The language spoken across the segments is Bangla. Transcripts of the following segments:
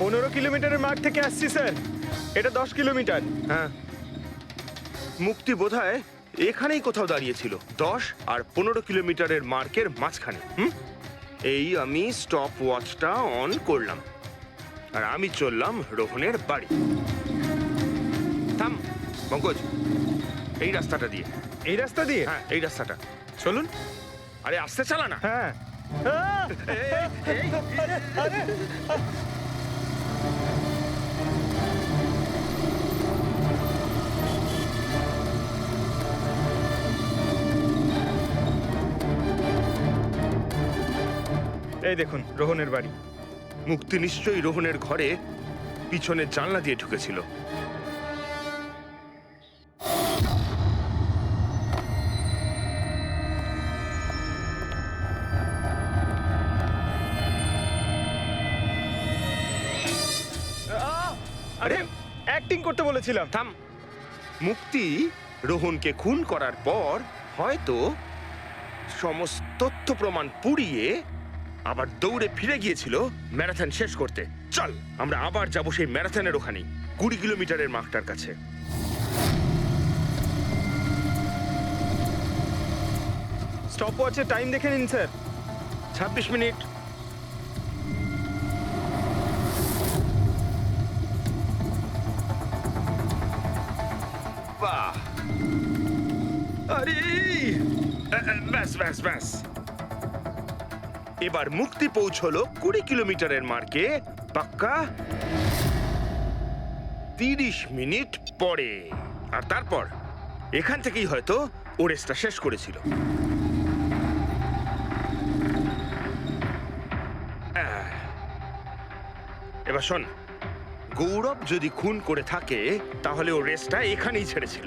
15 কিলোমিটারের মার্ক থেকে আসছি স্যার। এটা 10 কিলোমিটার। হ্যাঁ, মুক্তি বোধহয় এখানেই কোথাও দাঁড়িয়েছিল, 10 আর 15 কিলোমিটারের মার্কের মাঝখানে। এই আমি স্টপ ওয়াচটা অন করলাম আর আমি চললাম রোহনের বাড়ি। থাম পঙ্কজ, এই রাস্তাটা দিয়ে। এই রাস্তা দিয়ে? হ্যাঁ, এই রাস্তাটা। চলুন। আরে আস্তে চালা না। হ্যাঁ। এই দেখুন রোহনের বাড়ি। মুক্তি নিশ্চয়ই রোহনের ঘরে পিছনের জানলা দিয়ে ঢুকেছিল। আরে অ্যাক্টিং করতে বলেছিলাম। থাম। মুক্তি রোহনকে খুন করার পর হয়তো সমস্ত তথ্য প্রমাণ পুড়িয়ে আবার দৌড়ে ফিরে গিয়েছিল ম্যারাথন শেষ করতে। চল আমরা আবার যাব সেই ম্যারাথনের ওখানে, 20 কিলোমিটারের মার্কটার কাছে। স্টপ ওয়াচে টাইম দেখে নিন স্যার। 26 মিনিট। বাহ, আরে ব্যাস ব্যাস ব্যাস। এবার মুক্তি পৌঁছলো 20 কিলোমিটারের মার্কে পাক্কা 30 মিনিট পরে। আর তারপর এখান থেকেই হয়তো ও রেসটা শেষ করেছিল। এবার শোন, গৌরব যদি খুন করে থাকে তাহলে ও রেসটা এখানেই ছেড়েছিল,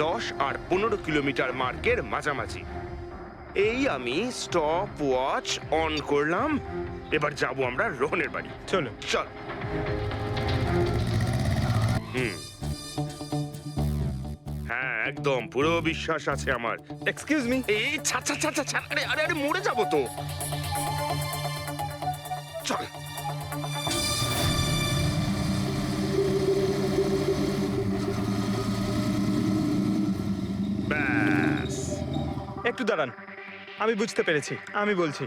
10 আর 15 কিলোমিটার মার্কের মাঝামাঝি। এই আমি স্টপ ওয়াচ অন করলাম। এবার যাব আমরা রোহনের বাড়ি। চলো। চল। হ্যাঁ, একদম পুরো বিশ্বাস আছে আমার। Excuse me. এই ছাড় ছাড় ছাড় ছাড়, আরে আরে আরে মরে যাবো তো। চল। ব্যাস। একটু দাঁড়ান, আমি বুঝতে পেরেছি। আমি বলছি,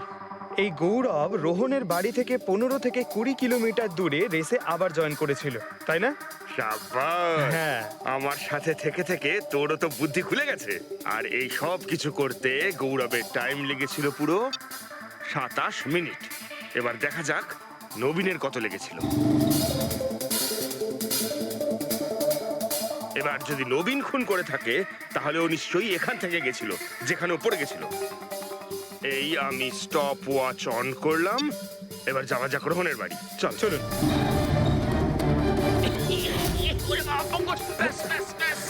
এই গৌরব রোহনের বাড়ি থেকে 15 থেকে 20 কিলোমিটার দূরে রেসে আবার জয়েন করেছিল, তাই না? শাবাশ। হ্যাঁ। আমার সাথে থেকে থেকে তোরও তো বুদ্ধি খুলে গেছে। আর এই সব কিছু করতে গৌরবের টাইম লেগেছিল পুরো 27 মিনিট। এবার দেখা যাক নবীনের কত লেগেছিল। এবার যদি নবীন খুন করে থাকে তাহলে ও নিশ্চয়ই এখান থেকে গেছিল, যেখানে ও পড়ে গেছিল। এই আমি স্টপ ওয়াচ অন করলাম। এবার যাওয়া যাক রোহনের বাড়ি। চল। চলুন।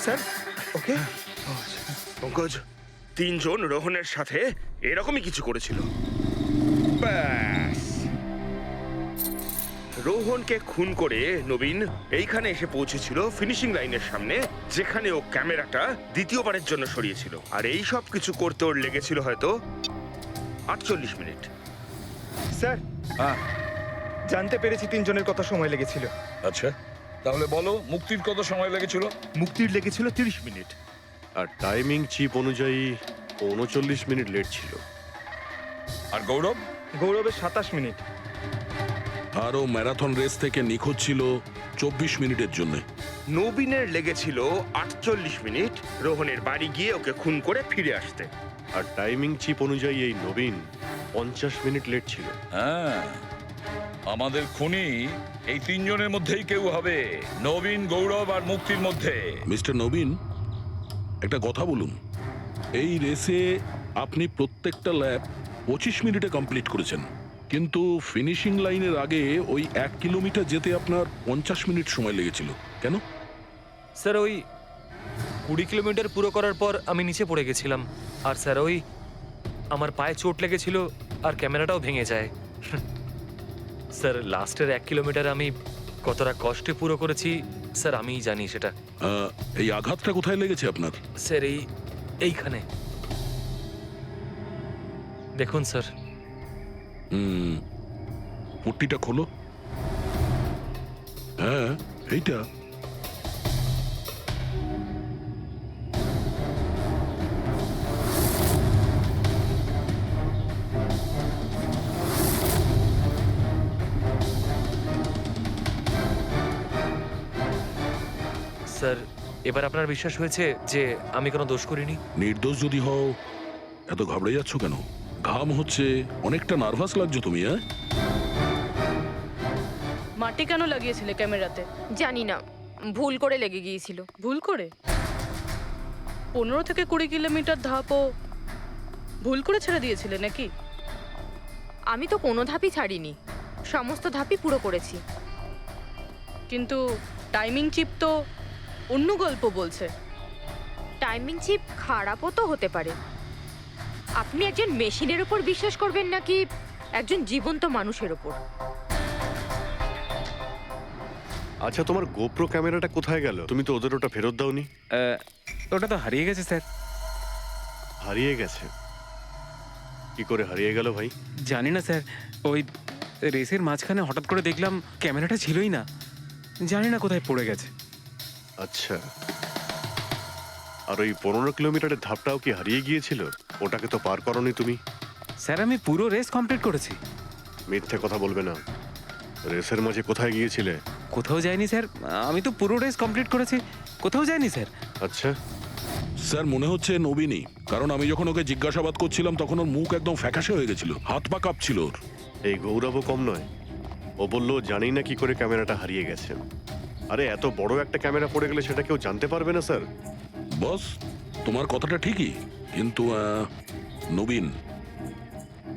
স্যার, ওকে। পঙ্কজ, 3 জন রোহনের সাথে এরকমই কিছু করেছিল। ব্যাস, রোহনকে খুন করে নবীন এইখানে এসে পৌঁছেছিল ফিনিশিং লাইনের সামনে, যেখানে ও ক্যামেরাটা দ্বিতীয়বারের জন্য সরিয়েছিল। আর এই সব কিছু করতে ওর লেগেছিল হয়তো 48 মিনিট। স্যার, জানতে পেরেছি 3 জনের কত সময় লেগেছিল। আচ্ছা, তাহলে বলো মুক্তির কত সময় লেগেছিল? মুক্তির লেগেছিল 30 মিনিট। আর টাইমিং চিপ অনুযায়ী 39 মিনিট লেট ছিল। আর গৌরব? গৌরবের 27 মিনিট। আরও ম্যারাথন রেস থেকে নিখোঁজ ছিল 24 মিনিটের জন্য। নবীনের লেগেছিল 48 মিনিট রোহনের বাড়ি গিয়ে ওকে খুন করে ফিরে আসতে। আর টাইমিং চিপ অনুযায়ী এই নবীন 50 মিনিট লেট ছিল। হ্যাঁ, আমাদের খুনি এই 3 জনের মধ্যেই কেউ হবে, নবীন, গৌরব আর মুক্তির মধ্যে। মিস্টার নবীন, একটা কথা বলুন। এই রেসে আপনি প্রত্যেকটা ল্যাপ 25 মিনিটে কমপ্লিট করেছেন, কিন্তু ফিনিশিং লাইনের আগে ওই 1 কিলোমিটার যেতে আপনার 50 মিনিট সময় লেগেছিল। কেন? স্যার, ওই 20 কিলোমিটার পুরো করার পর আমি নিচে পড়ে গেছিলাম। আর স্যার, ওই আমার পায়ে চোট লেগেছিল আর ক্যামেরাটাও ভেঙে যায়। স্যার, লাস্টের 1 কিলোমিটার আমি কতটা কষ্টে পুরো করেছি স্যার আমিই জানি সেটা। এই আঘাতটা কোথায় লেগেছে আপনার? স্যার, এইখানে দেখুন স্যার। পট্টিটা খোলো। হ্যাঁ এইটা। স্যার এবার আপনার বিশ্বাস হয়েছে যে আমি কোনো দোষ করিনি? নির্দোষ যদি হও এত ঘাবড়ে যাচ্ছ কেন? ঘাম হচ্ছে, অনেকটা নার্ভাস লাগছো তুমি, হ্যাঁ? মাটি কেন লাগিয়েছিলে ক্যামেরাতে? জানি না, ভুল করে লেগে গিয়েছিল। ভুল করে? 15 থেকে 20 কিলোমিটার ধাপও ভুল করে ছেড়ে দিয়েছিলে নাকি? আমি তো কোনো ধাপই ছাড়িনি, সমস্ত ধাপই পুরো করেছি। কিন্তু টাইমিং চিপ তো অন্য গল্প বলছে। টাইমিং চিপ খারাপও তো হতে পারে। আপনি একজন মেশিনের উপর বিশ্বাস করবেন নাকি একজন জীবন্ত মানুষের উপর? আচ্ছা, তোমার গোপ্রো ক্যামেরাটা কোথায় গেল? তুমি তো ওদের ওটা ফেরত দাওনি। ওটা তো হারিয়ে গেছে স্যার। হারিয়ে গেছে? কি করে হারিয়ে গেল ভাই? জানি না স্যার, ওই রেসের মাঝখানে হঠাৎ করে দেখলাম ক্যামেরাটা ছিলই না, জানি না কোথায় পড়ে গেছে। আচ্ছা, আর ওই 15 কিলোমিটারের ধাপটাও কি হারিয়ে গিয়েছিল? ওটাকে তো পার করনি তুমি। স্যার আমি পুরো রেস কমপ্লিট করেছি। মিথ্যে কথা বলবে না। রেসের মাঝে কোথায় গিয়েছিলে? কোথাও যাইনি স্যার, আমি তো পুরো রেস কমপ্লিট করেছি, কোথাও যাইনি স্যার। আচ্ছা, স্যার মনে হচ্ছে নবীনই, কারণ আমি যখন ওকে জিজ্ঞাসাবাদ করছিলাম তখন ওর মুখ একদম ফ্যাকাশে হয়ে গেছিল, হাত পা কাঁপছিল ওর। এই গৌরবও কম নয়। ও বললো জানি না কি করে ক্যামেরাটা হারিয়ে গেছে। আরে এত বড় একটা ক্যামেরা পড়ে গেলে সেটা কেউ জানতে পারবে না স্যার। বস, তোমার কথাটা ঠিকই, কিন্তু নবীন।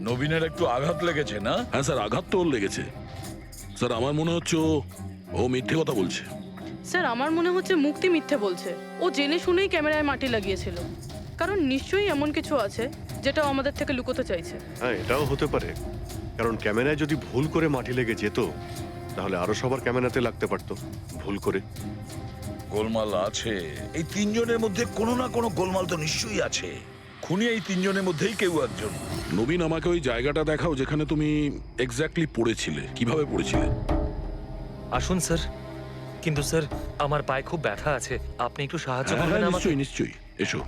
নবীনের একটু আঘাত লেগেছে না? হ্যাঁ স্যার, আঘাত তো ওর লেগেছে। স্যার আমার মনে হচ্ছে ও মিথ্যে কথা বলছে। স্যার আমার মনে হচ্ছে মুক্তি মিথ্যে বলছে। ও জেনে শুনেই ক্যামেরায় মাটি লাগিয়েছিল, কারণ নিশ্চয়ই এমন কিছু আছে যেটা ও আমাদের থেকে লুকোতে চাইছে। হ্যাঁ, এটাও হতে পারে, কারণ ক্যামেরায় যদি ভুল করে মাটি লেগে যেত তাহলে আরো সবার ক্যামেরাতে লাগতে পারতো ভুল করে। গোলমাল আছে, এই তিনজনের মধ্যে কোনো না কোনো গোলমাল তো নিশ্চয়ই আছে। খুনি এই তিনজনের মধ্যেই কেউ একজন। নবীন, আমাকে ওই জায়গাটা দেখাও যেখানে তুমি এক্স্যাক্টলি পড়েছিলে, কিভাবে পড়েছিলে। আসুন স্যার, কিন্তু স্যার আমার পায়ে খুব ব্যথা আছে, আপনি একটু সাহায্য হ্যাঁ, করবেন হ্যাঁ, আমাকে? নিশ্চয়ই নিশ্চয়ই, এসো।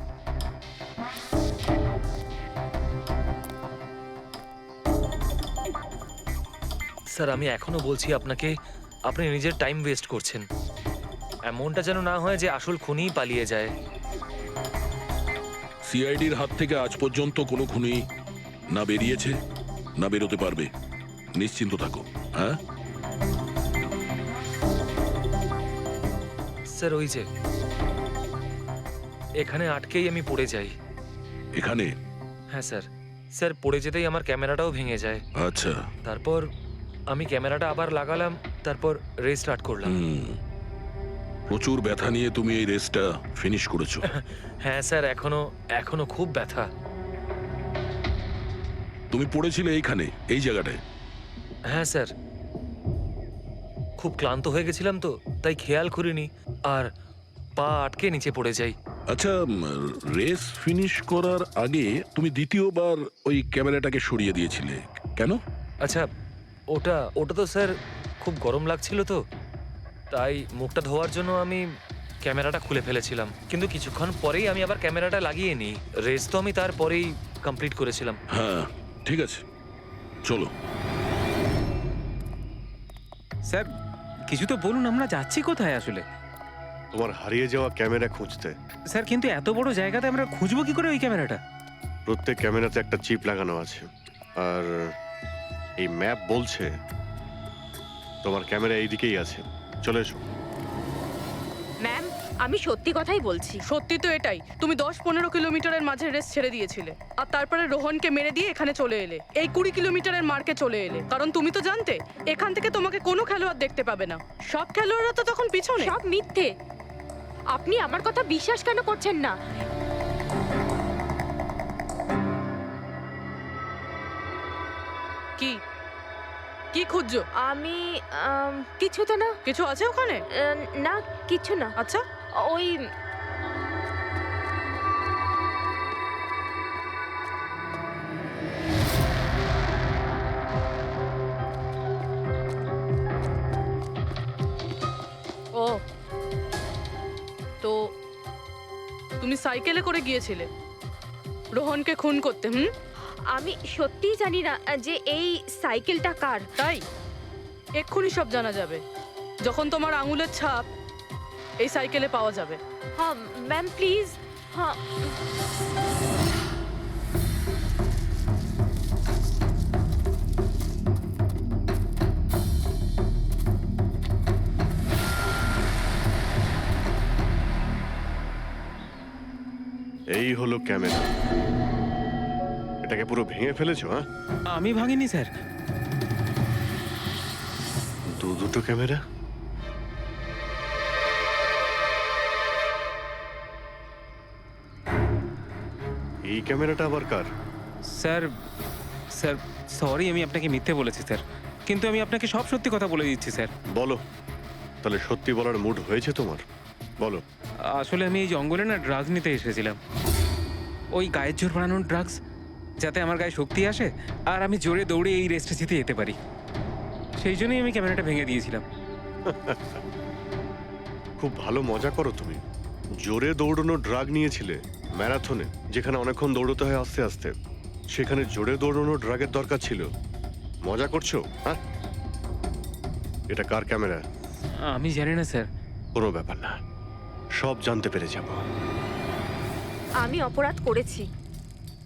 স্যার আমি এখনো বলছি আপনাকে, আপনি নিজের টাইম ওয়েস্ট করছেন। এমনটা যেন না হয় যে আসল খুনিই পালিয়ে যায়। সিআইডির হাত থেকে আজ পর্যন্ত কোনো খুনি না বেরিয়েছে না বেরোতে পারবে, নিশ্চিন্ত থাকো। হ্যাঁ স্যার ওই যে এখানে আটকেই আমি পড়ে যাই। এখানে? হ্যাঁ স্যার, স্যার পড়ে যেতেই আমার ক্যামেরাটাও ভেঙে যায়। আচ্ছা। তারপর আমি ক্যামেরাটা আবার লাগালাম, তারপর রেস স্টার্ট করলাম। প্রচুর ব্যথা নিয়ে তুমি এই রেসটা ফিনিশ করেছো। হ্যাঁ স্যার, এখনো খুব ব্যথা। তুমি পড়েছিলে এইখানে, এই জায়গাটায়? হ্যাঁ স্যার, খুব ক্লান্ত হয়ে গেছিলাম তো, তাই খেয়াল করিনি, আর পা আটকে নিচে পড়ে যাই। আচ্ছা, রেস ফিনিশ করার আগে তুমি দ্বিতীয়বার ওই ক্যামেরাটাকে সরিয়ে দিয়েছিলে কেন? আচ্ছা, ওটা তো স্যার খুব গরম লাগছিল তো, তাই মুখটা ধোয়ার জন্য আমি ক্যামেরাটা খুলে ফেলেছিলাম, কিন্তু কিছুক্ষণ পরেই আমি আবার ক্যামেরাটা লাগিয়ে নিই। রেস তো আমি তারপরেই কমপ্লিট করেছিলাম। হ্যাঁ ঠিক আছে, চলো। স্যার কিছু তো বলুন, আমরা যাচ্ছি কোথায় আসলে? তোমার হারিয়ে যাওয়া ক্যামেরা খুঁজতে। স্যার কিন্তু এত বড় জায়গাতে আমরা খুঁজবো কি করে ওই ক্যামেরাটা? প্রত্যেক ক্যামেরাতে একটা চিপ লাগানো আছে, আর এই ম্যাপ বলছে তোমার ক্যামেরা এইদিকেই আছে। চলে এসো। ম্যাম, আমি সত্যি কথাই বলছি। সত্যি তো এটাই, তুমি 10-15 কিলোমিটারের মাঝে রেস ছেড়ে দিয়েছিলে, আর তারপরে রোহনকে মেরে দিয়ে এখানে চলে এলে, এই 20 কিলোমিটারের মার্কে চলে এলে, কারণ তুমি তো জানতে এখান থেকে তোমাকে কোনো খেলোয়াড় দেখতে পাবে না। সব খেলোয়াড়রা তো তখন পিছনে। সব মিথ্যে। আপনি আমার কথা বিশ্বাস কেন করছেন না? কি কি খুঁজছো? আমি কিছু তো না। কিছু আছে ওখানে? না, কিছু না। আচ্ছা, ওই সাইকেলে করে গিয়েছিলে রোহনকে খুন করতে। আমি সত্যিই জানি না যে এই সাইকেলটা কার। তাই এক্ষুনি সব জানা যাবে যখন তোমার আঙুলের ছাপ এই সাইকেলে পাওয়া যাবে। হ্যাঁ ম্যাম প্লিজ। হ্যাঁ এই হলো ক্যামেরা। এটাকে পুরো ভেঙে ফেলেছো? হ্যাঁ, আমি ভাঙিনি স্যার। দুটো ক্যামেরা। এই ক্যামেরাটা আবার কার? স্যার স্যার সরি, আমি আপনাকে মিথ্যে বলেছি স্যার, কিন্তু আমি আপনাকে সব সত্যি কথা বলে দিচ্ছি স্যার। বলো, তাহলে সত্যি বলার মুড হয়েছে তোমার? বলো। আসলে আমি এই জঙ্গলে না ড্রাগস নিতে এসেছিলাম, ওই গায়ের জোর বাড়ানোর ড্রাগস, যাতে আমার গায়ে শক্তি আসে আর আমি জোরে দৌড়ে এই রেসটা জিতে যেতে পারি। সেই জন্যই আমি ক্যামেরাটা ভেঙে দিয়েছিলাম। খুব ভালো মজা করো তুমি। জোরে দৌড়ানো ড্রাগ নিয়েছিলে ম্যারাথনে, যেখানে অনেকক্ষণ দৌড়তে হয় আস্তে আস্তে, সেখানে জোরে দৌড়ানো ড্রাগের দরকার ছিল। মজা করছো? হ্যাঁ, এটা কার ক্যামেরা? আমি জানি না স্যার। কোনো ব্যাপার না, সব জানতে পেরে যাব। আমি অপরাধ করেছি,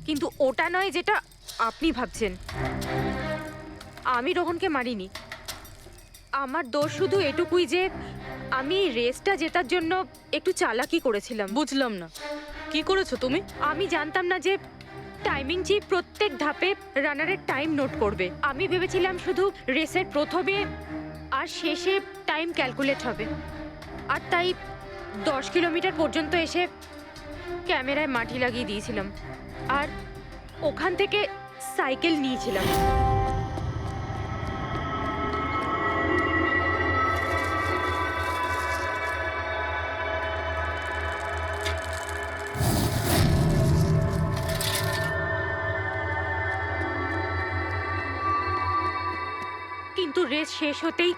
কিন্তু ওটা নয় যেটা আপনি ভাবছেন। আমি রোহনকে মারিনি। আমার দোষ শুধু এটুকুই যে আমি রেসটা জেতার জন্য একটু চালাকি করেছিলাম। বুঝলাম না কি করেছো তুমি? আমি জানতাম না যে টাইমিং চিপ প্রত্যেক ধাপে রানারের টাইম নোট করবে। আমি ভেবেছিলাম শুধু রেসের প্রথমে আর শেষে টাইম ক্যালকুলেট হবে, আর তাই 10 কিলোমিটার পর্যন্ত এসে ক্যামেরায় মাটি লাগিয়ে দিয়েছিলাম আর ওখান থেকে সাইকেল নিয়েছিলাম। কিন্তু রেস শেষ হতেই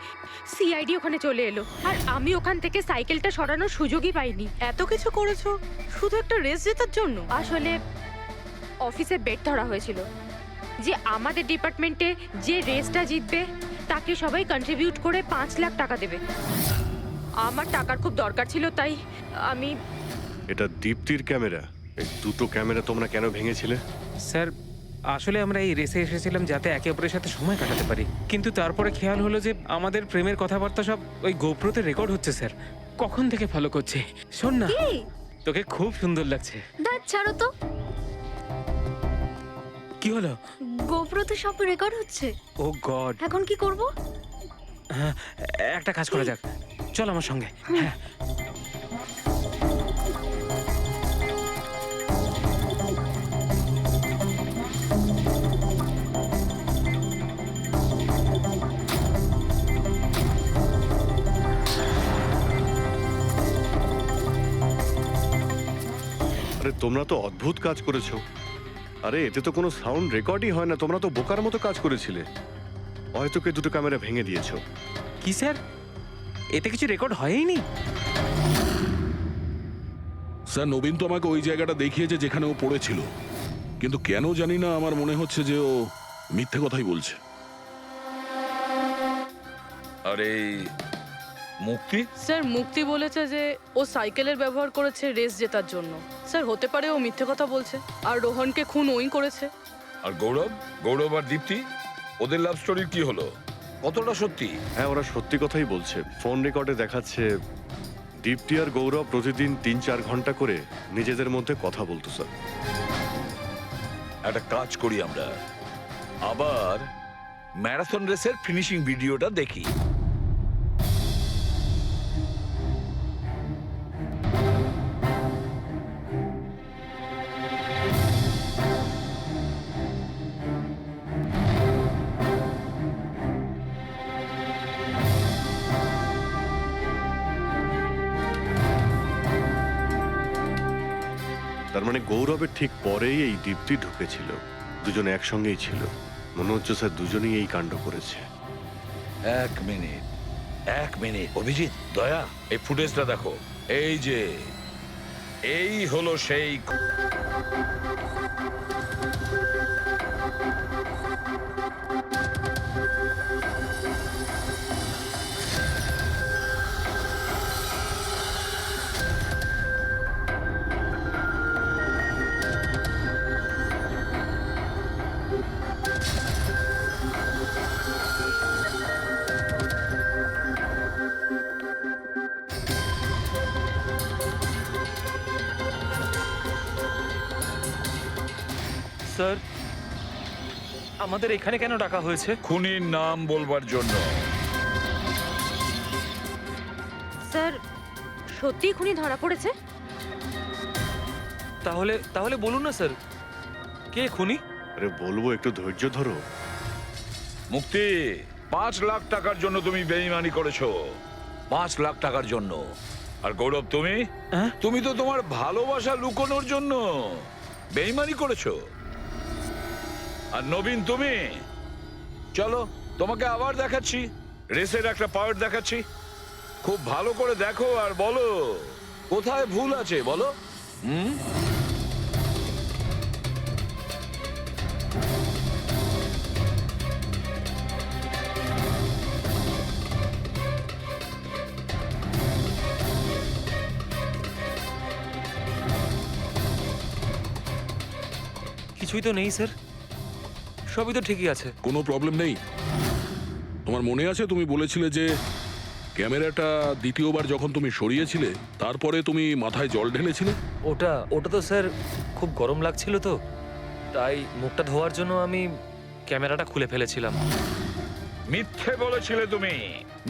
সিআইডি ওখানে চলে এলো আর আমি ওখান থেকে সাইকেলটা সরানোর সুযোগই পাইনি। এত কিছু করেছো শুধু একটা রেস জেতার জন্য? আসলে অফিসে বেট ধরা হয়েছিল যে আমাদের ডিপার্টমেন্টে যে রেসটা জিতবে তাকে সবাই কন্ট্রিবিউট করে 5 লাখ টাকা দেবে। আমার টাকার খুব দরকার ছিল, তাই আমি। এটা দীপ্তির ক্যামেরা। এই দুটো ক্যামেরা তোমরা কেন ভেঙেছিলে? স্যার আসলে আমরা এই রেসে এসেছিলাম যাতে একে অপরের সাথে সময় কাটাতে পারি, কিন্তু তারপরে খেয়াল হলো যে আমাদের প্রেমের কথাবার্তা সব ওই গোপ্রোতে রেকর্ড হচ্ছে স্যার। কখন থেকে ফলো করছে। শোন না, তোকে খুব সুন্দর লাগছে। দাঁত ছাড়ো তো। কি হলো? গোপ্রোতে সব রেকর্ড হচ্ছে। ও গড। এখন কি করব? হ্যাঁ, একটা কাজ করা যাক, চল আমার সঙ্গে। হ্যাঁ আরে তোমরা তো অদ্ভুত কাজ করেছো। আরে এতে তো কোনো সাউন্ড রেকর্ডই হয় না। তোমরা তো বোকার মতো কাজ করেছিলে। হয়তো কে দুটো ক্যামেরা ভেঙে দিয়েছো। কি স্যার, এতে কিছু রেকর্ড হয়নি? স্যার নবীন তো আমাকে ওই জায়গাটা দেখিয়েছে যেখানে ও পড়েছিল, কিন্তু কেন জানি না আমার মনে হচ্ছে যে ও মিথ্যে কথাই বলছে। আরে মুক্তি, স্যার মুক্তি বলেছে যে ও সাইকেলের ব্যবহার করেছে রেস জেতার জন্য। স্যার হতে পারে ও মিথ্যে কথা বলছে আর রোহনকে খুন ওই করেছে। আর গৌরব আর দীপ্তি, ওদের লাভ স্টোরির কি হলো? কতটা সত্যি? হ্যাঁ, ওরা সত্যি কথাই বলছে। ফোন রেকর্ডে দেখাচ্ছে দীপ্তি আর গৌরব প্রতিদিন 3-4 ঘন্টা করে নিজেদের মধ্যে কথা বলতো স্যার। একটা কাজ করি আমরা, আবার ম্যারাথন রেসের ফিনিশিং ভিডিওটা দেখি। তার মানে গৌরবের ঠিক পরেই এই দীপ্তি ঢুকেছিল। দুজনে একসঙ্গেই ছিল। মনে হচ্ছে স্যার দুজনেই এই কাণ্ড করেছে। এক মিনিট অভিজিৎ, দয়া, এই ফুটেজটা দেখো। এই যে এই হলো সেই স্যার আমাদের এখানে কেন ডাকা হয়েছে? খুনির নাম বলবার জন্য। স্যার সত্যি খুনি ধরা পড়েছে? তাহলে তাহলে বলুন না স্যার, কে খুনি? আরে বলবো, একটু ধৈর্য ধরো। মুক্তি, 5 লাখ টাকার জন্য তুমি বেইমানি করেছো। 5 লাখ টাকার জন্য। আর গৌরব তুমি? হ্যাঁ? তুমি তো তোমার ভালোবাসা লুকোনোর জন্য বেইমানি করেছো। আর নবীন তুমি? চলো তোমাকে আবার দেখাচ্ছি, রেসের একটা পাওয়ার দেখাচ্ছি। খুব ভালো করে দেখো আর বলো কোথায় ভুল আছে, বলো। কিছুই তো নেই স্যার, সবই তো ঠিকই আছে। কোনো প্রবলেম নেই। তোমার মনে আছে তুমি বলেছিলে যে ক্যামেরাটা দ্বিতীয়বার যখন তুমি সরিয়েছিলে তারপরে তুমি মাথায় জল ঢেলেছিলে? ওটা ওটা তো স্যার খুব গরম লাগছিল, তো তাই মুখটা ধোয়ার জন্য আমি ক্যামেরাটা খুলে ফেলেছিলাম। মিথ্যে বলেছিলে তুমি,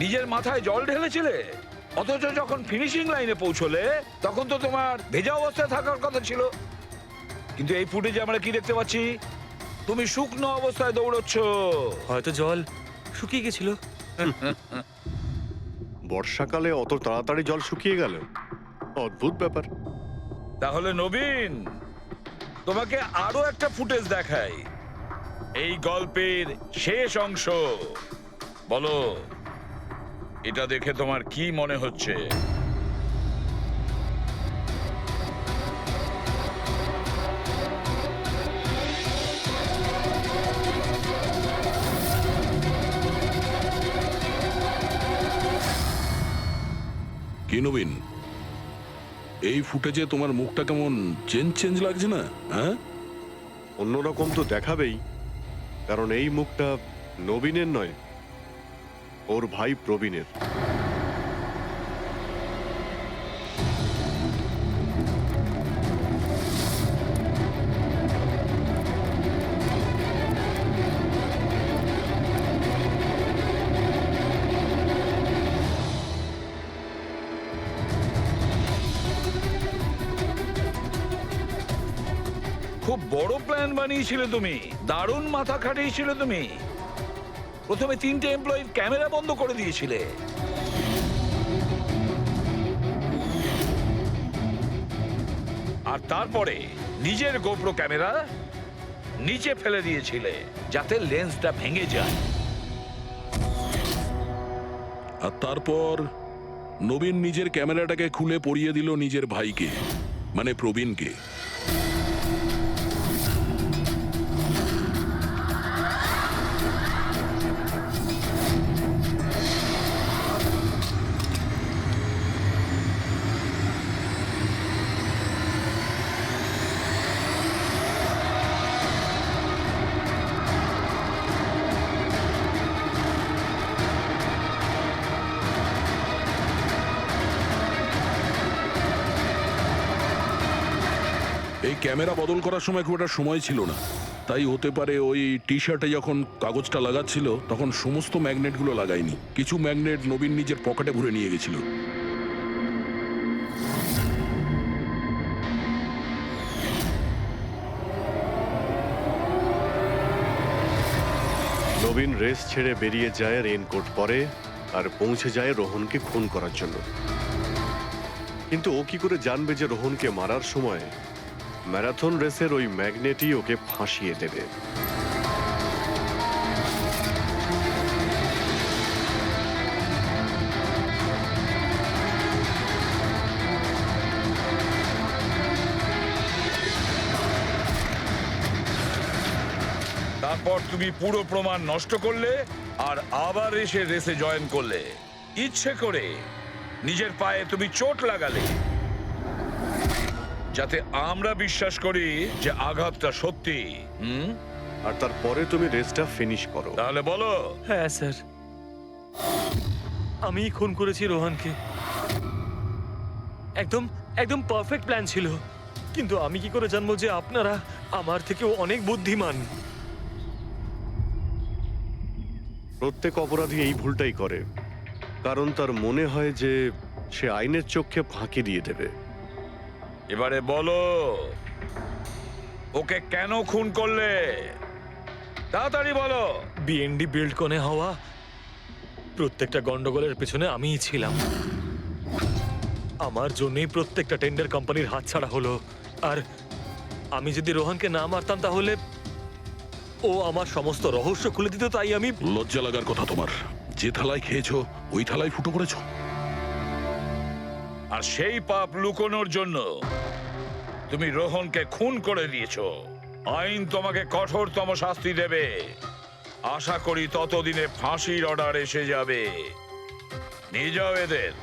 নিজের মাথায় জল ঢেলেছিলে। অথচ যখন ফিনিশিং লাইনে পৌঁছলে তখন তো তোমার ভেজা অবস্থায় থাকার কথা ছিল। কিন্তু এই ফুটেজে আমরা কি দেখতে পাচ্ছি? তুমি শুকনো অবস্থায় দৌড়চ্ছ। হয়তো জল শুকিয়ে গেছিল। বর্ষাকালে অত তাড়াতাড়ি জল শুকিয়ে গেল, অদ্ভুত ব্যাপার। তাহলে নবীন, তোমাকে আরো একটা ফুটেজ দেখাই, এই গল্পের শেষ অংশ। বলো, এটা দেখে তোমার কি মনে হচ্ছে? কি নবীন, এই ফুটেজে তোমার মুখটা কেমন চেঞ্জ লাগছে না? হ্যাঁ, অন্যরকম তো দেখাবেই, কারণ এই মুখটা নবীনের নয়, ওর ভাই প্রবীণের। খুব বড় প্ল্যান বানিয়েছিলে তুমি, দারুণ মাথা খাটিয়েছিলে তুমি। প্রথমে 3টে এমপ্লয়ির ক্যামেরা বন্ধ করে দিয়েছিলে, আর তারপরে নিজের গোপ্রো ক্যামেরা নিচে ফেলে দিয়েছিলে যাতে লেন্সটা ভেঙে যায়। আর তারপর নবীন নিজের ক্যামেরাটাকে খুলে পরিয়ে দিল নিজের ভাইকে, মানে প্রবীণকে। এই ক্যামেরা বদল করার সময় খুব একটা সময় ছিল না, তাই হতে পারে ওই টি শার্টে যখন কাগজটা লাগাচ্ছিল তখন সমস্ত ম্যাগনেটগুলো লাগায়নি, কিছু ম্যাগনেট নবীন নিজের পকেটে ভরে নিয়ে গেছিল। নবীন রেস ছেড়ে বেরিয়ে যায় রেইনকোট পরে, আর পৌঁছে যায় রোহনকে খুন করার জন্য। কিন্তু ও কি করে জানবে যে রোহনকে মারার সময় ম্যারাথন রেসের ওই ম্যাগনেটই ওকে ফাঁসিয়ে দেবে? তারপর তুমি পুরো প্রমাণ নষ্ট করলে আর আবার এসে রেসে জয়েন করলে। ইচ্ছে করে নিজের পায়ে তুমি চোট লাগালে, যাতে আমরা বিশ্বাস করি যে আঘাতটা সত্যি। আর তারপরে তুমি রেসটা ফিনিশ করো। তাহলে বলো। হ্যাঁ স্যার, আমি খুন করেছি রোহনকে। একদম একদম পারফেক্ট প্ল্যান ছিল, কিন্তু আমি কি করে জানবো যে আপনারা আমার থেকেও অনেক বুদ্ধিমান? প্রত্যেক অপরাধী এই ভুলটাই করে, কারণ তার মনে হয় যে সে আইনের চোখে ফাঁকি দিয়ে দেবে। এবারে বলো, ওকে কেন খুন করলে? তাড়াতাড়ি বলো। বিএনডি বিল্ডকনে হওয়া প্রত্যেকটা গন্ডগোলের পেছনে আমিই ছিলাম। আমার জন্যই প্রত্যেকটা টেন্ডার কোম্পানির হাতছাড়া হলো। আর আমি যদি রোহনকে না মারতাম তাহলে ও আমার সমস্ত রহস্য খুলে দিত। তাই আমি লজ্জা লাগার কথা তোমার। যে থালায় খেয়েছো ওই থালায় ফুটো করেছো। আর সেই পাপ লুকোনোর জন্য তুমি রোহনকে খুন করে দিয়েছো। আইন তোমাকে কঠোরতম শাস্তি দেবে। আশা করি ততদিনে ফাঁসির অর্ডার এসে যাবে। নিয়ে যাও এদের।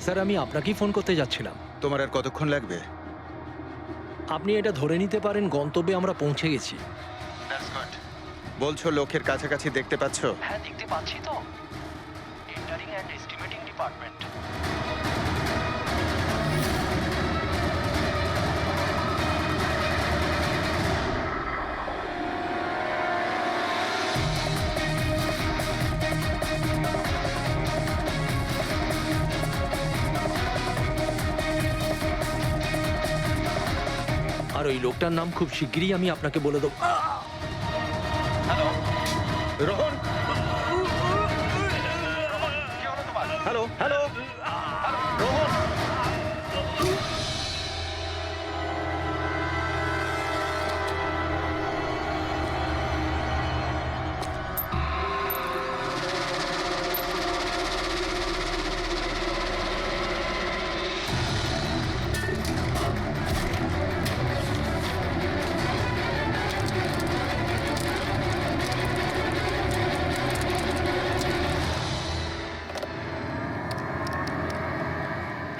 স্যার, আমি আপনাকেই ফোন করতে যাচ্ছিলাম। তোমার আর কতক্ষণ লাগবে? আপনি এটা ধরে নিতে পারেন গন্তব্যে আমরা পৌঁছে গেছি। বলছো লোকের কাছাকাছি দেখতে পাচ্ছ? হ্যাঁ, দেখতে পাচ্ছি তো। Tendering and estimating department. আর ওই লোকটার নাম খুব শিগগিরই আমি আপনাকে বলে দেবো। Rohan, hello hello, Rohan.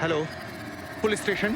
Hello, police station.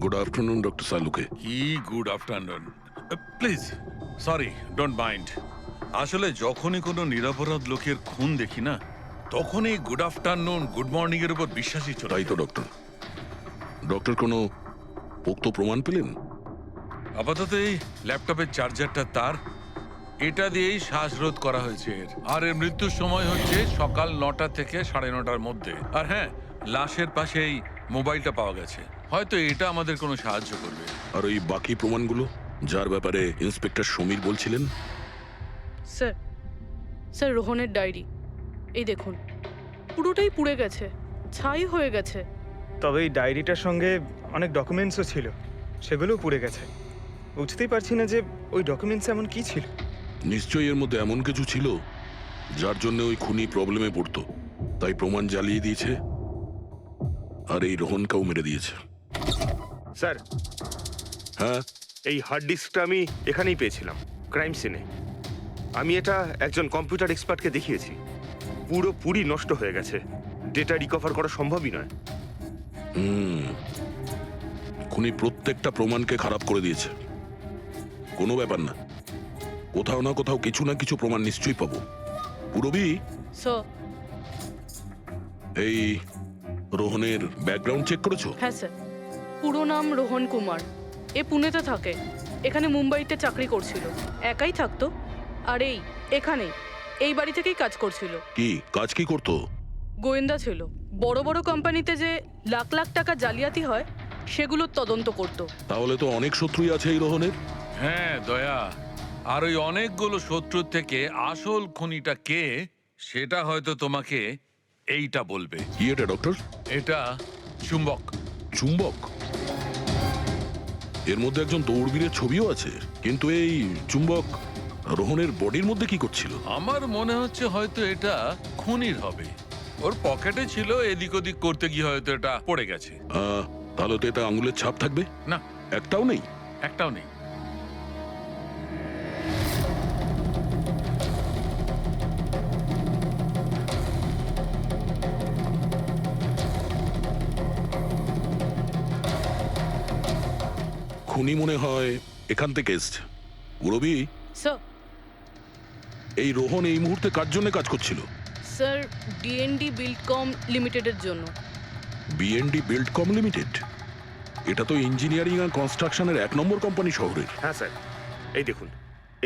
Good afternoon doctor সালুকে। কি good afternoon. Please, sorry, don't mind. আসলে যখনই কোনো নিরপরাধ লোকের খুন দেখি না, তখনই গুড আফটারনুন, গুড মর্নিং এর উপর বিশ্বাসই চলে। তাই তো ডক্টর। ডক্টর কোনো পোক্ত প্রমাণ পেলেন? আপাতত এই ল্যাপটপের চার্জারটা তার, এটা দিয়েই শ্বাসরোধ করা হয়েছে এর। আর এর মৃত্যুর সময় হচ্ছে সকাল 9টা থেকে 9:30টার মধ্যে। আর হ্যাঁ, লাশের পাশে এই মোবাইলটা পাওয়া গেছে, হয়তো এটা আমাদের কোনো সাহায্য করবে। আর ওই বাকি প্রমাণগুলো যার ব্যাপারে ইন্সপেক্টর সমীর বলছিলেন? স্যার স্যার রোহনের ডায়েরি এই দেখুন, পুরোটাই পুড়ে গেছে, ছাই হয়ে গেছে। তবে এই ডায়েরিটার সঙ্গে অনেক ডকুমেন্টসও ছিল, সেগুলোও পুড়ে গেছে। বুঝতেই পারছি না যে ওই ডকুমেন্টস এমন কি ছিল। নিশ্চয়ই এর মধ্যে এমন কিছু ছিল যার জন্য ওই খুনি প্রবলেমে পড়তো, তাই প্রমাণ জ্বালিয়ে দিয়েছে আর এই রোহনকেও মেরে দিয়েছে। স্যার, হ্যাঁ, এই হার্ড ডিস্কটা আমি এখানেই পেয়েছিলাম, ক্রাইম সিনে। আমি এটা একজন কম্পিউটার এক্সপার্টকে দেখিয়েছি, পুরোপুরি নষ্ট হয়ে গেছে, ডেটা রিকভার করা সম্ভবই নয়। খুনি প্রত্যেকটা প্রমাণকে খারাপ করে দিয়েছে। কোনো ব্যাপার না, কোথাও না কোথাও কিছু না কিছু প্রমাণ নিশ্চয়ই পাবো। পুরবি, স্যার। এই রোহনের ব্যাকগ্রাউন্ড চেক করেছো? হ্যাঁ স্যার, পুরো নাম রোহন কুমার। এ পুনেতে থাকে, এখানে মুম্বাইতে চাকরি করছিল, একাই থাকতো। আর এখানেই এই বাড়ি থেকেই কাজ করছিল। কি কাজ কি করতো? গোয়েন্দা ছিল, বড় বড় কোম্পানিতে যে লাখ লাখ টাকা জালিয়াতি হয় সেগুলোর তদন্ত করত। তাহলে তো অনেক শত্রুই আছে এই রোহনের। হ্যাঁ দয়া, আর ওই অনেকগুলো শত্রুর থেকে আসল খুনিটা কে সেটা হয়তো তোমাকে এইটা বলবে। কি এটা ডক্টর? এটা চুম্বক। চুম্বক? এর মধ্যে একজন দৌড়বীরের ছবিও আছে, কিন্তু এই চুম্বক রোহনের বডির মধ্যে কি করছিল? আমার মনে হচ্ছে হয়তো এটা খুনির হবে, ওর পকেটে ছিল, এদিক ওদিক করতে গিয়ে হয়তো এটা পড়ে গেছে। তাহলে তো এটা আঙুলের ছাপ থাকবে? না, একটাও নেই। একটাও নেই। খুনি মনে হয় এখান থেকে এসছে। রবি, স্যার। এই রোহন এই মুহূর্তে কার জন্য কাজ করছিল? স্যার, ডিএনডি বিল্ডকম লিমিটেডের জন্য। BND buildcom limited? এটা তো ইঞ্জিনিয়ারিং আর কনস্ট্রাকশনের 1 নম্বর কোম্পানি শহরের। হ্যাঁ স্যার, এই দেখুন,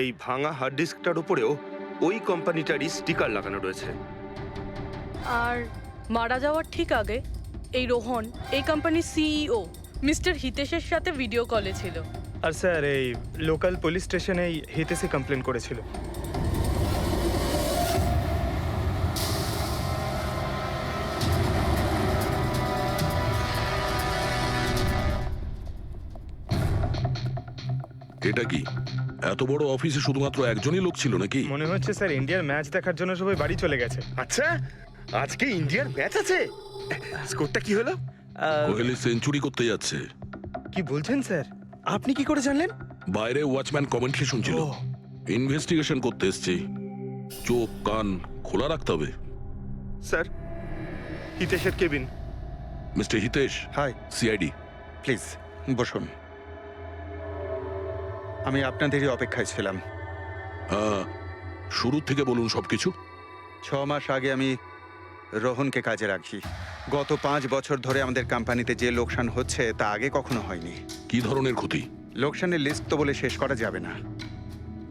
এই ভাঙা হার্ড ডিস্কটার উপরেও ওই কোম্পানিটারই স্টিকার লাগানো রয়েছে। আর মারা যাওয়ার ঠিক আগে এই রোহন এই কোম্পানির সিইও মিস্টার হিতেশের সাথে ভিডিও কলে ছিল। আর স্যার, এই লোকাল পুলিশ স্টেশনেই হিতেশে কমপ্লেন করেছিল। এটা কি এত বড় অফিসে শুধুমাত্র একজনই লোক ছিল নাকি? মনে হচ্ছে স্যার ইন্ডিয়ার ম্যাচ দেখার জন্য সবাই বাড়ি চলে গেছে। আচ্ছা, আজকে ইন্ডিয়ার ম্যাচ আছে? স্কোরটা কি হলো? কোহলি সেঞ্চুরি করতে যাচ্ছে। কি বলছেন স্যার? আপনি কি করে জানলেন? বাইরে ওয়াচম্যান কমেন্ট্রি শুনছিল। ইনভেস্টিগেশন করতে এসেছি, চোখ কান খোলা রাখতে হবে। স্যার, হিতেশের কেবিন। Mister Hitesh. Hi. CID. Please বসুন। আমি আপনাদেরই অপেক্ষায় ছিলাম। শুরু থেকে বলুন সবকিছু। 6 মাস আগে আমি রোহনকে কাজে রাখি। গত 5 বছর ধরে আমাদের কোম্পানিতে যে লোকসান হচ্ছে তা আগে কখনো হয়নি। কি ধরনের ক্ষতি? লোকসানের লিস্ট তো বলে শেষ করা যাবে না।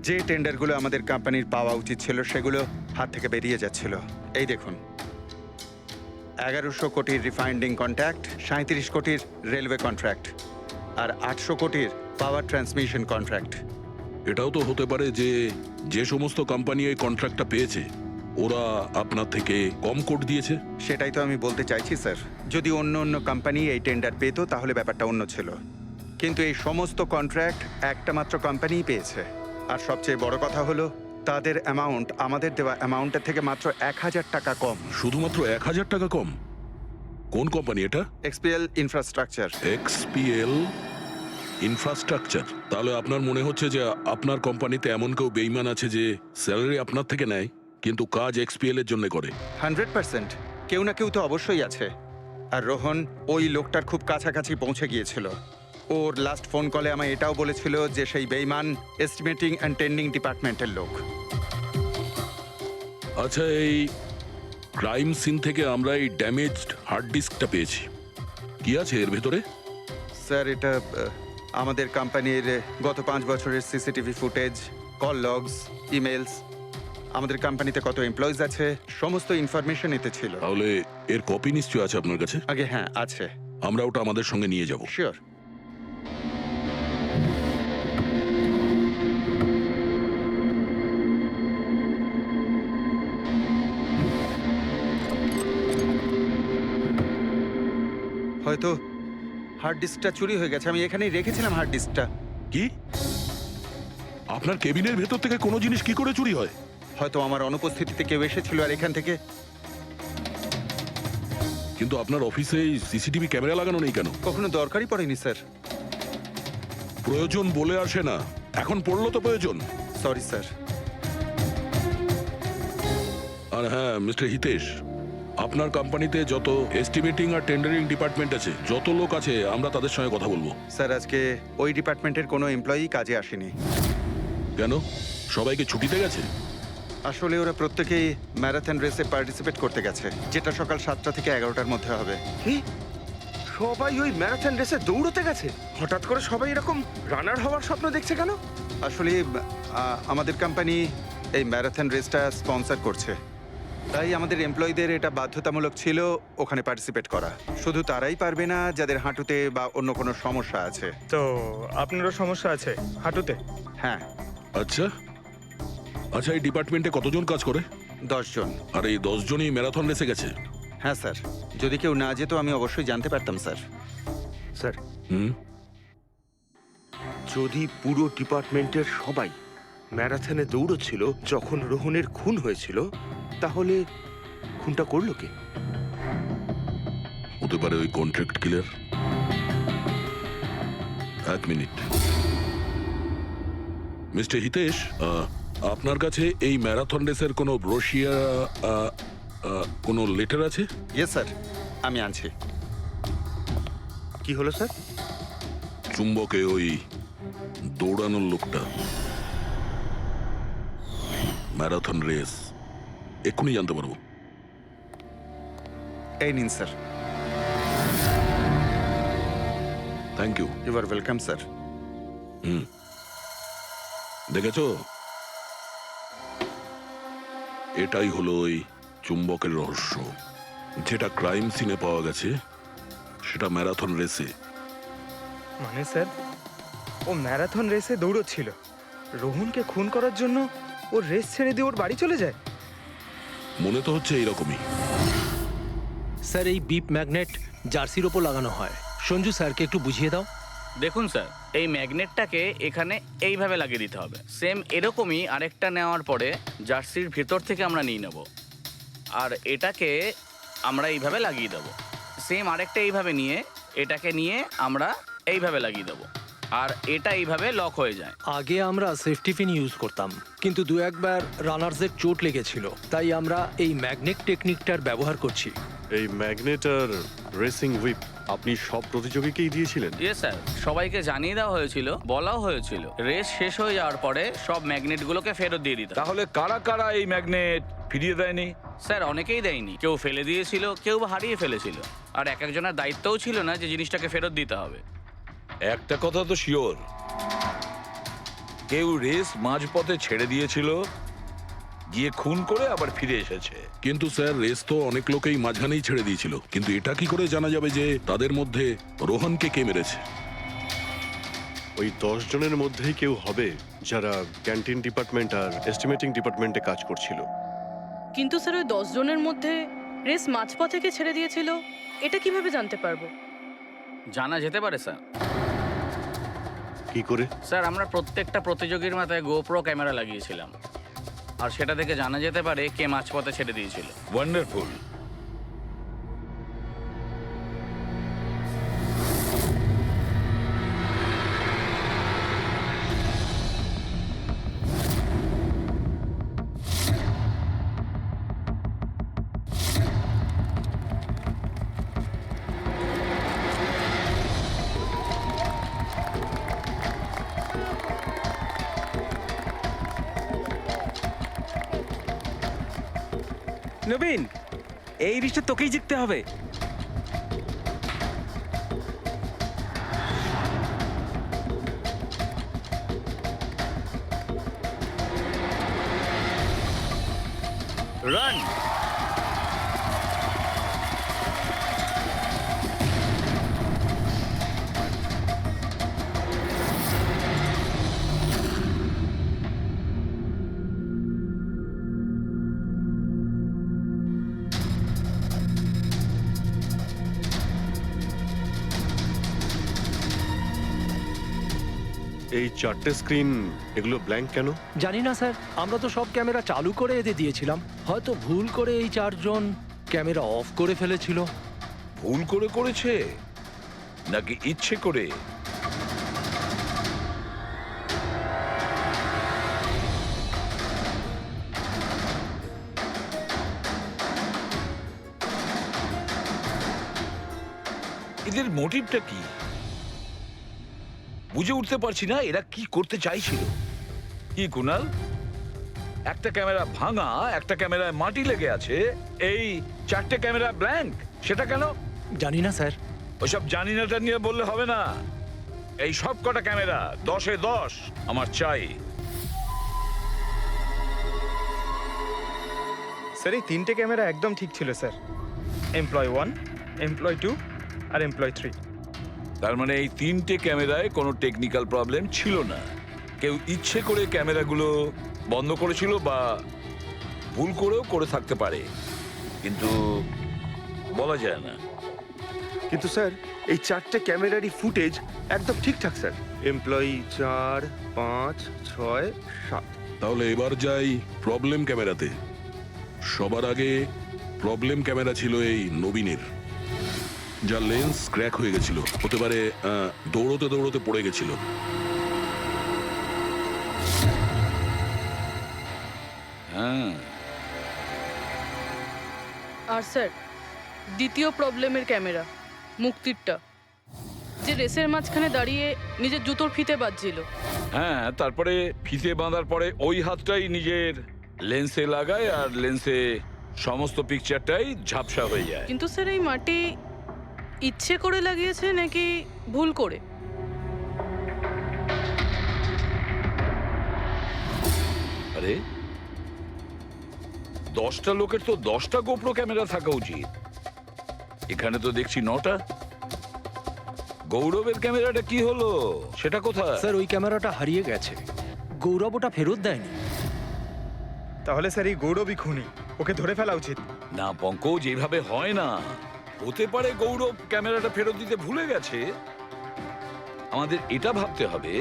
যে টেন্ডারগুলো আমাদের কোম্পানির পাওয়া উচিত ছিল সেগুলো হাত থেকে বেরিয়ে যাচ্ছিল। এই দেখুন, 1100 কোটির রিফাইন্ডিং কন্ট্রাক্ট, 37 কোটির রেলওয়ে কন্ট্রাক্ট, আর 800 কোটির পাওয়ার ট্রান্সমিশন কন্ট্রাক্ট। এটাও তো হতে পারে যে যে সমস্ত কোম্পানি এই কন্ট্রাক্টটা পেয়েছে ওরা আপনার থেকে কম কোট দিয়েছে। সেটাই তো আমি বলতে চাইছি স্যার। যদি অন্য অন্য কোম্পানি এই টেন্ডার পেতো তাহলে ব্যাপারটা অন্য ছিল, কিন্তু এই সমস্ত কন্ট্রাক্ট একটা মাত্র কোম্পানিই পেয়েছে। আর সবচেয়ে বড় কথা হলো তাদের অ্যামাউন্ট আমাদের দেওয়া অ্যামাউন্টের থেকে মাত্র 1000 টাকা কম। শুধুমাত্র 1000 টাকা কম? কোন কোম্পানি এটা? XPL infrastructure. XPL infrastructure? তাহলে আপনার মনে হচ্ছে যে আপনার কোম্পানিতে এমন কেউ বেইমান আছে যে স্যালারি আপনার থেকে নেয় কিন্তু কাজ এক্সপিএল এর জন্য করে? 100% কেউ না কেউ তো অবশ্যই আছে। আর রোহন ওই লোকটার খুব কাছাকাছি পৌঁছে গিয়েছিল। ওর লাস্ট ফোন কলে আমায় এটাও বলেছিল যে সেই বেইমান এস্টিমেটিং অ্যান্ড টেন্ডিং ডিপার্টমেন্টের লোক। আচ্ছা, এই ক্রাইম সিন থেকে আমরা এই ড্যামেজড হার্ড ডিস্কটা পেয়েছি, কি আছে এর ভেতরে? স্যার, এটা আমাদের কোম্পানির গত 5 বছরের CCTV footage, call logs, emails, আমাদের কোম্পানিতে কত এমপ্লয়িজ আছে, সমস্ত ইনফরমেশন এতে ছিল। তাহলে এর কপি নিশ্চয় আছে আপনার কাছে? আগে হ্যাঁ আছে। আমরা ওটা আমাদের সঙ্গে নিয়ে যাব। শিওর। হয়তো হার্ড ডিস্কটা চুরি হয়ে গেছে। আমি এখানেই রেখেছিলাম হার্ড ডিস্কটা। কি? আপনার কেবিনের ভেতর থেকে কোনো জিনিস কি করে চুরি হয়? হয়তো আমার অনুপস্থিতিতে কেউ এসেছিল আর এখান থেকে। কিন্তু আপনার অফিসে সিসিটিভি ক্যামেরা লাগানো নেই কেন? কখনো দরকারই পড়েনি স্যার। প্রয়োজন বলে আসে না, এখন পড়লো তো প্রয়োজন। Sorry sir. আর হ্যাঁ মিস্টার হিতেশ, আপনার কোম্পানিতে যত এস্টিমেটিং আর টেন্ডারিং ডিপার্টমেন্ট আছে, যত লোক আছে, আমরা তাদের সঙ্গে কথা বলবো। স্যার আজকে ওই ডিপার্টমেন্টের কোনো এমপ্লয়ি কাজে আসেনি। কেন? সবাইকে ছুটিতে গেছে? আসলে ওরা প্রত্যেকেই ম্যারাথন রেসে পার্টিসিপেট করতে গেছে, যেটা সকাল 7টা থেকে 11টার মধ্যে হবে। কি সবাই ওই ম্যারাথন রেসে দৌড়তে গেছে? হঠাৎ করে সবাই এরকম রানার হওয়ার স্বপ্ন দেখছে কেন? আসলে আমাদের কোম্পানি এই ম্যারাথন রেসটা স্পন্সর করছে, তাই আমাদের এমপ্লয়ীদের এটা বাধ্যতামূলক ছিল ওখানে পার্টিসিপেট করা। শুধু তারাই পারবে না যাদের হাঁটুতে বা অন্য কোনো সমস্যা আছে। তো আপনারও সমস্যা আছে হাঁটুতে? হ্যাঁ। আচ্ছা আচ্ছা, এই ডিপার্টমেন্টে কতজন কাজ করে? 10 জন। আর এই 10 জনই ম্যারাথন রেসে গেছে? হ্যাঁ স্যার, যদি কেউ না যেত আমি অবশ্যই জানতে পারতাম স্যার। স্যার, হুম, যদি পুরো ডিপার্টমেন্টের সবাই ম্যারাথনে দৌড়চ্ছিল যখন রোহনের খুন হয়েছিল, তাহলে খুনটা করলো কে? হতে পারে ওই কন্ট্রাক্ট কিলার। এক মিনিট মিস্টার হিতেশ, আপনার কাছে এই ম্যারাথন রেসের কোনো ব্রোশিয়া, কোনো লেটার আছে? ইয়েস স্যার, আমি আনছি। কি হলো স্যার? চুম্বকে ওই দৌড়ানোর লোকটা, ম্যারাথন রেস, এক্ষুনি জানতে পারবো। এই নিন sir. Thank you. You are welcome sir. Hmm, দেখেছো, এটাই হলো ওই চুম্বকের রহস্য। যেটা ক্রাইম সিনে পাওয়া গেছে সেটা ম্যারাথন রেসে। মানে স্যার, ও ম্যারাথন রেসে দৌড়চ্ছিল, রোহনকে খুন করার জন্য ও রেস ছেড়ে দিয়ে ওর বাড়ি চলে যায়? মনে তো হচ্ছে এইরকমই। স্যার, এই বিপ ম্যাগনেট জার্সির ওপর লাগানো হয়। সঞ্জু স্যারকে একটু বুঝিয়ে দাও। দেখুন স্যার, এই ম্যাগনেটটাকে এখানে এইভাবে লাগিয়ে দিতে হবে। সেম এরকমই আরেকটা নেওয়ার পরে জার্সির ভেতর থেকে আমরা নিয়ে নেব, আর এটাকে আমরা এইভাবে লাগিয়ে দেবো। সেম আরেকটা এইভাবে নিয়ে এটাকে নিয়ে আমরা এইভাবে লাগিয়ে দেবো, আর এটা এইভাবে লক হয়ে যায়। আগে আমরা সেফটি পিন ইউজ করতাম, কিন্তু দু একবার রানার্সদের চোট লেগেছিল, তাই আমরা এই ম্যাগনেট টেকনিকটার ব্যবহার করছি। এই ম্যাগনেট আর রেসিং হুইপ আপনি সব প্রতিযোগীকেই দিয়েছিলেন? ইয়েস স্যার, সবাইকে জানিয়ে দেওয়া হয়েছিল, বলাও হয়েছিল রেস শেষ হয়ে যাওয়ার পরে সব ম্যাগনেটগুলোকে ফেরত দিয়ে দিতে। তাহলে কারা কারা এই ম্যাগনেট ফিরিয়ে দেয়নি? স্যার, অনেকেই দেয়নি, কেউ ফেলে দিয়েছিল, কেউ বা হারিয়ে ফেলেছিল, আর এক একজনের দায়িত্বও ছিল না যে জিনিসটাকে ফেরত দিতে হবে। একটা কথা তো শিওর, কেউ রেস মাঝপথে ছেড়ে দিয়েছিল, গিয়ে খুন করে আবার ফিরে এসেছে। কিন্তু স্যার, রেস তো অনেক লোকেই মাঝখানেই ছেড়ে দিয়েছিল, কিন্তু এটা কি করে জানা যাবে যে তাদের মধ্যে রোহনকে কে মেরেছে? ওই 10 জনের মধ্যেই কেউ হবে যারা ক্যান্টিন ডিপার্টমেন্ট আর এস্টিমেটিং ডিপার্টমেন্টে কাজ করছিল। কিন্তু স্যার, ওই 10 জনের মধ্যে রেস মাঝপথ থেকে ছেড়ে দিয়েছিল, এটা কিভাবে জানতে পারবো? জানা যেতে পারে স্যার। কি করে? স্যার, আমরা প্রত্যেকটা প্রতিযোগীর মাথায় গোপ্রো ক্যামেরা লাগিয়েছিলাম, আর সেটা থেকে জানা যেতে পারে কে মাঝপথে ছেড়ে দিয়েছিল। ওয়ান্ডারফুল। নবীন, এই রিস্টে তোকেই জিততে হবে। রান। এই চারটে স্ক্রিন এগুলো ব্ল্যাঙ্ক কেন? জানি না স্যার, আমরা তো সব ক্যামেরা চালু করে এতে দিয়েছিলাম। হয়তো ভুল করে এই চারজন ক্যামেরা অফ করে ফেলেছিল। ভুল করে করেছে নাকি ইচ্ছে করে? এদের মোটিভটা কি বুঝে উঠতে পারছি না। এরা কি করতে চাইছিল? কি কুনাল, একটা ক্যামেরা ভাঙা, একটা ক্যামেরায় মাটি লেগে আছে, এই চারটে ক্যামেরা ব্ল্যাঙ্ক, সেটা কেন? জানি না স্যার। ওইসব জানি নাটা নিয়ে বললে হবে না। এই সব কটা ক্যামেরা 10-এ 10 আমার চাই। স্যার এই তিনটে ক্যামেরা একদম ঠিক ছিল স্যার। এমপ্লয় 1, এমপ্লয় 2 আর এমপ্লয় 3। তার মানে এই তিনটে ক্যামেরায় কোনো টেকনিক্যাল প্রবলেম ছিল না। কেউ ইচ্ছে করে ক্যামেরাগুলো বন্ধ করেছিল বা ভুল করেও করে থাকতে পারে, কিন্তু বলা যায় না। কিন্তু স্যার এই চারটে ক্যামেরারই ফুটেজ একদম ঠিকঠাক স্যার। এমপ্লয়ি 4, 5, 6, 7। তাহলে এবার যাই প্রবলেম ক্যামেরাতে। সবার আগে প্রবলেম ক্যামেরা ছিল এই নবীনের, যার লেন্স ক্র্যাক হয়ে গেছিল। হতে পারে দৌড়তে দৌড়তে পড়ে গেছিল। হ্যাঁ, আর স্যার দ্বিতীয় প্রবলেমের ক্যামেরা, মুক্তিরটা, যে রেসের মাঝখানে দাঁড়িয়ে নিজের জুতোর ফিতে বাজছিল। হ্যাঁ, তারপরে ফিতে বাঁধার পরে ওই হাতটাই নিজের লেন্সে লাগায় আর লেন্সে সমস্ত পিকচারটাই ঝাপসা হয়ে যায়। কিন্তু স্যার এই মাটি ইচ্ছে করে লাগিয়েছে নাকি ভুল করে? আরে 10টা লোকের তো 10টা গোপ্রো ক্যামেরা থাকা উচিত, এখানে তো দেখছি 9টা। গৌরবের ক্যামেরাটা কি হলো, সেটা কোথায়? স্যার ওই ক্যামেরাটা হারিয়ে গেছে, গৌরব ওটা ফেরত দেয়নি। তাহলে স্যার এই গৌরবই খুনি, ওকে ধরে ফেলা উচিত। না পঙ্কজ, এইভাবে হয় না। হতে পারে গৌরব ক্যামেরাটা ফেরত দিতে ভুলে গেছে। আমাদের এটা ভাবতে হবে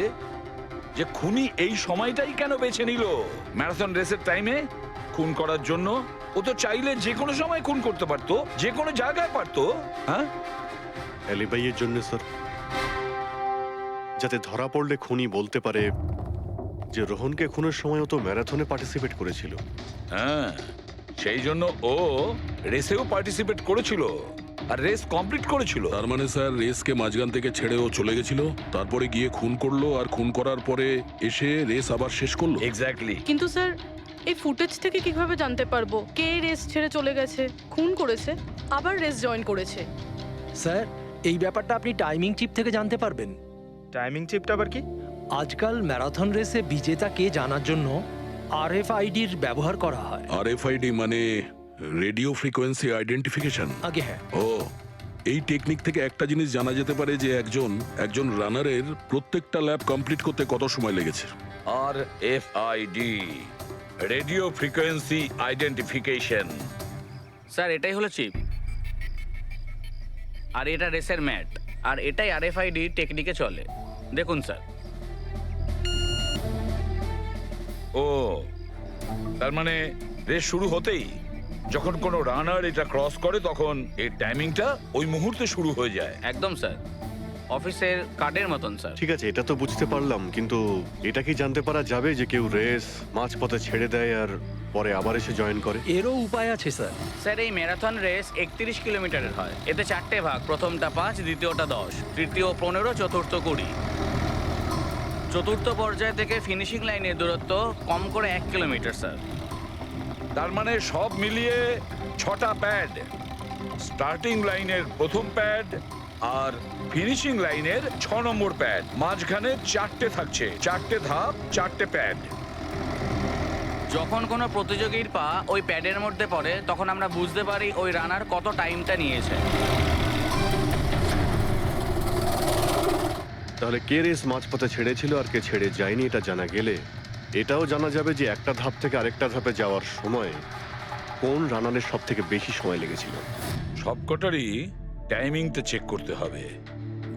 যে খুনি এই সময়টাই কেন বেছে নিল ম্যারাথন রেসের টাইমে খুন করার জন্য। ও তো চাইলে যে কোনো সময় খুন করতে পারতো, যে কোনো জায়গায় পারতো। হ্যাঁ, অ্যালিবাইয়ের জন্য স্যার, যাতে ধরা পড়লে খুনি বলতে পারে যে রোহনকে খুনের সময় ও তো ম্যারাথনে পার্টিসিপেট করেছিল। হ্যাঁ, সেই জন্য ও রেসেও পার্টিসিপেট করেছিল আর রেস কমপ্লিট করেছিল। তার মানে স্যার রেসকে মাঝখান থেকে ছেড়েও চলে গেছিল, তারপরে গিয়ে খুন করলো, আর খুন করার পরে এসে রেস আবার শেষ করলো। এক্স্যাক্টলি। কিন্তু স্যার এই ফুটেজ থেকে কিভাবে জানতে পারবো কে রেস ছেড়ে চলে গেছে, খুন করেছে, আবার রেস জয়েন করেছে? স্যার এই ব্যাপারটা আপনি টাইমিং চিপ থেকে জানতে পারবেন। টাইমিং চিপটা আবার কি? আজকাল ম্যারাথন রেসে বিজেতা কে জানার জন্য RFIDর ব্যবহার করা হয়। RFID মানে রেডিও ফ্রিকোয়েন্সি আইডেন্টিফিকেশন। আগে হ্যাঁ। ও, এই টেকনিক থেকে একটা জিনিস জানা যেতে পারে যে একজন রানারের প্রত্যেকটা ল্যাব কমপ্লিট করতে কত সময় লেগেছে। RFID, radio frequency identification. Sir এটাই হলো চিপ, আর এটা রেসের ম্যাট, আর এটাই RFID টেকনিকে চলে। দেখুন স্যার। ও, তার মানে রেস শুরু হতেই যখন কোনো রানার এটা ক্রস করে তখন এই টাইমিংটা ওই মুহূর্তে শুরু হয়ে যায়। একদম স্যার, অফিসের কার্ডের মতন স্যার। ঠিক আছে, এটা তো বুঝতে পারলাম, কিন্তু এটা কি জানতে পারা যাবে যে কেউ রেস মাঝপথে ছেড়ে দেয় আর পরে আবার এসে জয়েন করে? এরও উপায় আছে স্যার। স্যার এই ম্যারাথন রেস 31 কিলোমিটারের হয়। এতে 4টে ভাগ, প্রথমটা 5, দ্বিতীয়টা 10, তৃতীয় 15, চতুর্থ 20। চতুর্থ পর্যায় থেকে ফিনিশিং লাইনের দূরত্ব কম করে 1 কিলোমিটার স্যার। তার মানে সব মিলিয়ে 6টা প্যাড, স্টার্টিং লাইনের প্রথম প্যাড আর ফিনিশিং লাইনের 6 নম্বর প্যাড, মাঝখানে 4টে থাকছে, 4টে ধাপ, 4টে প্যাড। যখন কোনো প্রতিযোগীর পা ওই প্যাডের মধ্যে পড়ে তখন আমরা বুঝতে পারি ওই রানার কত টাইমটা নিয়েছে। তাহলে কে রেস মাঝপথে ছেড়েছিল আর কে ছেড়ে যায়নি এটা জানা গেলে এটাও জানা যাবে যে একটা ধাপ থেকে আরেকটা ধাপে যাওয়ার সময় কোন রানারের সব থেকে বেশি সময় লেগেছিল। সবকটারই টাইমিংটা চেক করতে হবে।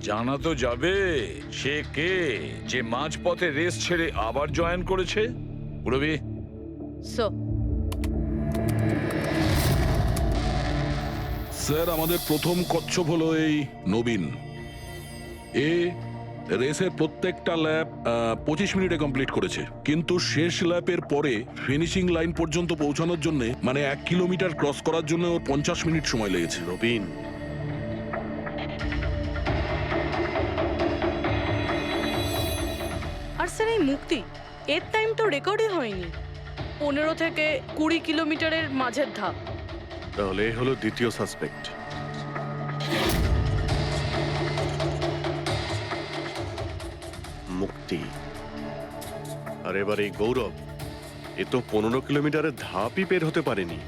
জানা তো যাবে সে কে যে মাঝপথে রেস ছেড়ে আবার জয়েন করেছে। পুরবি, সো স্যার আমাদের প্রথম কচ্ছপ হলো এই নবীন। এ রেসের প্রত্যেকটা ল্যাপ 25 মিনিটে কমপ্লিট করেছে, কিন্তু শেষ ল্যাপের পরে ফিনিশিং লাইন পর্যন্ত পৌঁছানোর জন্য মানে 1 কিলোমিটার ক্রস করার জন্য ওর 50 মিনিট সময় লেগেছে। নবীন, আর স্যার এই মুক্তি এর টাইম তো রেকর্ডই হয়নি। 15 থেকে 20 কিলোমিটারের মাঝের ধাপ। তাহলে এ হলো দ্বিতীয় সাসপেক্ট। মুক্তি। আর এবার এই গৌরব, এ তো 15 কিলোমিটারের ধাপই বের হতে পারেনি।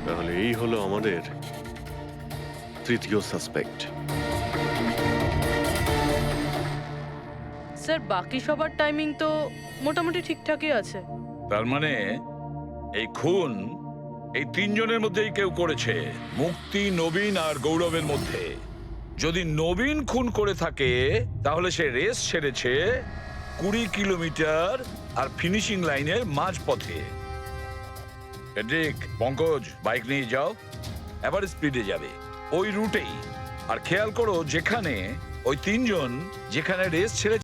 তাহলে এই হলো আমাদের তৃতীয় সাসপেক্ট। স্যার বাকি সবার টাইমিং তো মোটামুটি ঠিকঠাকই আছে। তার মানে এই খুন এই তিনজনের মধ্যেই কেউ করেছে, মুক্তি, নবীন আর গৌরবের মধ্যে। যদি নবীন খুন করে থাকে তাহলে সে রেস ছেড়েছে 20 কিলোমিটার আর ফিনিশিং লাইনের মাঝপথে। পেড্রিক, পঙ্কজ, বাইক নিয়ে যাও, এবার স্পিডে যাবে ওই রুটেই। আর খেয়াল করো যেখানে ওই তিনজন যেখানে রেস ছেড়ে